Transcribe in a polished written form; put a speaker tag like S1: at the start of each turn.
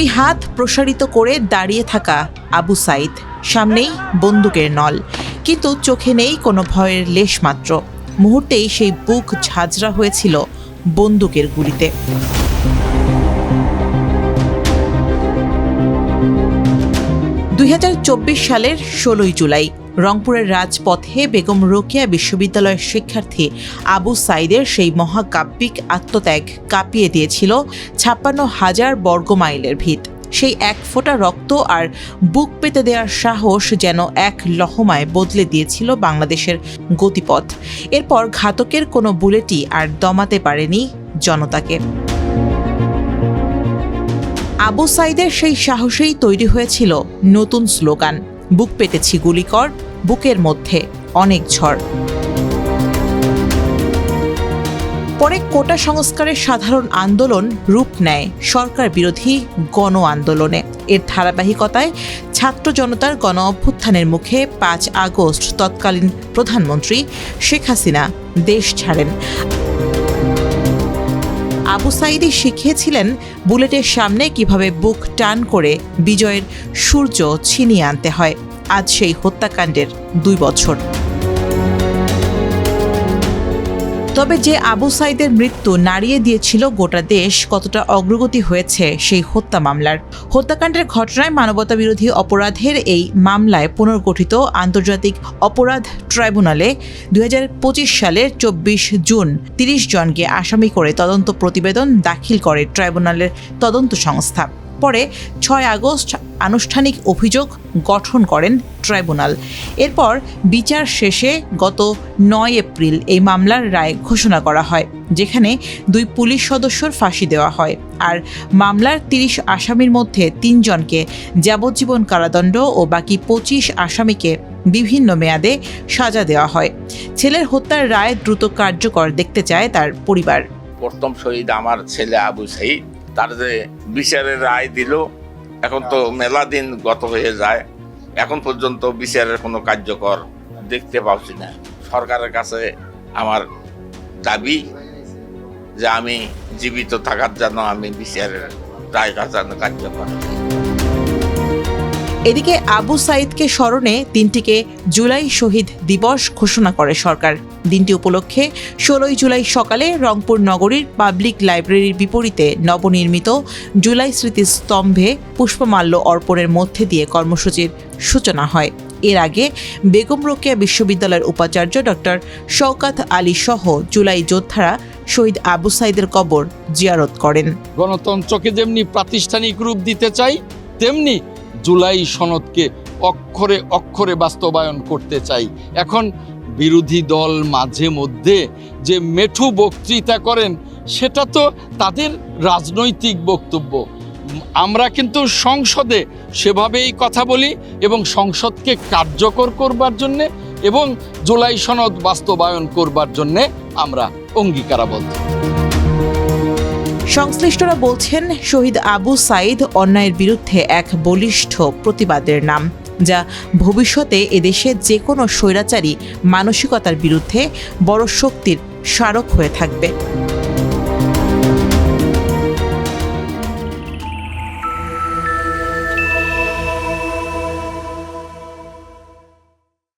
S1: দুই হাত প্রসারিত করে দাঁড়িয়ে থাকা আবু সাঈদ, সামনেই বন্দুকের নল, কিন্তু চোখে নেই কোনো ভয়ের লেশমাত্র। মুহূর্তেই সেই বুক ঝাঁঝরা হয়েছিল বন্দুকের গুলিতে। 2024 সালের 16 জুলাই রংপুরের রাজপথে বেগম রোকেয়া বিশ্ববিদ্যালয়ের শিক্ষার্থী আবু সাঈদের সেই মহাকাব্যিক আত্মত্যাগ কাঁপিয়ে দিয়েছিল 56,000 বর্গমাইলের ভিত। সেই এক ফোঁটা রক্ত আর বুক পেতে দেওয়ার সাহস যেন এক লহমায় বদলে দিয়েছিল বাংলাদেশের গতিপথ। এরপর ঘাতকের কোনো বুলেটই আর দমাতে পারেনি জনতাকে। আবু সাঈদের সেই সাহসেই তৈরি হয়েছিল নতুন স্লোগান, বুক পেতেছি গুলি কর, বুকের মধ্যে অনেক ঝড়। পরে কোটা সংস্কারের সাধারণ আন্দোলন রূপ নেয় সরকার বিরোধী গণ আন্দোলনে। এর ধারাবাহিকতায় ছাত্র জনতার গণ অভ্যুত্থানের মুখে 5 আগস্ট তৎকালীন প্রধানমন্ত্রী শেখ হাসিনা দেশ ছাড়েন। আবু সাঈদই শিখিয়েছিলেন বুলেটের সামনে কিভাবে বুক টান করে বিজয়ের সূর্য ছিনিয়ে আনতে হয়। আজ সেই হত্যাকাণ্ডের 2 বছর। তবে যে আবু সাঈদের মৃত্যু নাড়িয়ে দিয়েছিল গোটা দেশ, কতটা অগ্রগতি হয়েছে সেই হত্যা মামলার। হত্যাকাণ্ডের ঘটনায় মানবতাবিরোধী অপরাধের এই মামলায় পুনর্গঠিত আন্তর্জাতিক অপরাধ ট্রাইব্যুনালে 2025 সালের 24 জুন 30 জনকে আসামি করে তদন্ত প্রতিবেদন দাখিল করে ট্রাইব্যুনালের তদন্ত সংস্থা। পরে 6 আগস্ট আনুষ্ঠানিক অভিযোগ গঠন করেন ট্রাইব্যুনাল। এরপর বিচার শেষে গত 9 এপ্রিল এই মামলার রায় ঘোষণা করা হয়, যেখানে 2 পুলিশ সদস্যর ফাঁসি দেওয়া হয়। আর মামলার 30 আসামির মধ্যে 3 জনকে যাবজ্জীবন কারাদণ্ড ও বাকি 25 আসামিকে বিভিন্ন মেয়াদে সাজা দেওয়া হয়। ছেলের হত্যার রায় দ্রুত কার্যকর দেখতে চায় তার পরিবার।
S2: প্রথম শহীদ আমার ছেলে আবু সাঈদ, তার যে বিচারের রায় দিল, এখন তো মেলা দিন গত হয়ে যায়, এখন পর্যন্ত বিচারের কোনো কার্যকর দেখতে পাচ্ছি না। সরকারের কাছে আমার দাবি যে আমি জীবিত থাকার জন্য আমি বিচারের রায় কার্যকর।
S1: এদিকে আবু সাঈদকে স্মরণে দিনটিকে জুলাই শহীদ দিবস ঘোষণা করে সরকার। দিনটি উপলক্ষে 16 জুলাই সকালে রংপুর নগরীর পাবলিক লাইব্রেরির বিপরীতে নবনির্মিত জুলাই স্মৃতিস্তম্ভে পুষ্পমাল্য অর্পণের মধ্যে দিয়ে কর্মসূচির সূচনা হয়। এর আগে বেগম রোকেয়া বিশ্ববিদ্যালয়ের উপাচার্য ডক্টর শওকত আলী সহ জুলাই যোদ্ধারা শহীদ আবু সাঈদের কবর জিয়ারত করেন।
S3: গণতন্ত্রকে যেমনি প্রাতিষ্ঠানিক রূপ দিতে চাই, তেমনি জুলাই সনদকে অক্ষরে অক্ষরে বাস্তবায়ন করতে চাই। এখন বিরোধী দল মাঝে মধ্যে যে মেঠু বক্তৃতা করেন, সেটা তো তাদের রাজনৈতিক বক্তব্য। আমরা কিন্তু সংসদে সেভাবেই কথা বলি এবং সংসদকে কার্যকর করবার জন্যে এবং জুলাই সনদ বাস্তবায়ন করবার জন্যে আমরা অঙ্গীকারাবদ্ধ।
S1: সংশ্লিষ্টরা বলছেন, শহীদ আবু সাঈদ অন্যায়ের বিরুদ্ধে এক বলিষ্ঠ প্রতিবাদের নাম, যা ভবিষ্যতে এদেশে যে কোনো স্বৈরাচারী মানসিকতার বিরুদ্ধে বড় শক্তির স্মারক হয়ে থাকবে।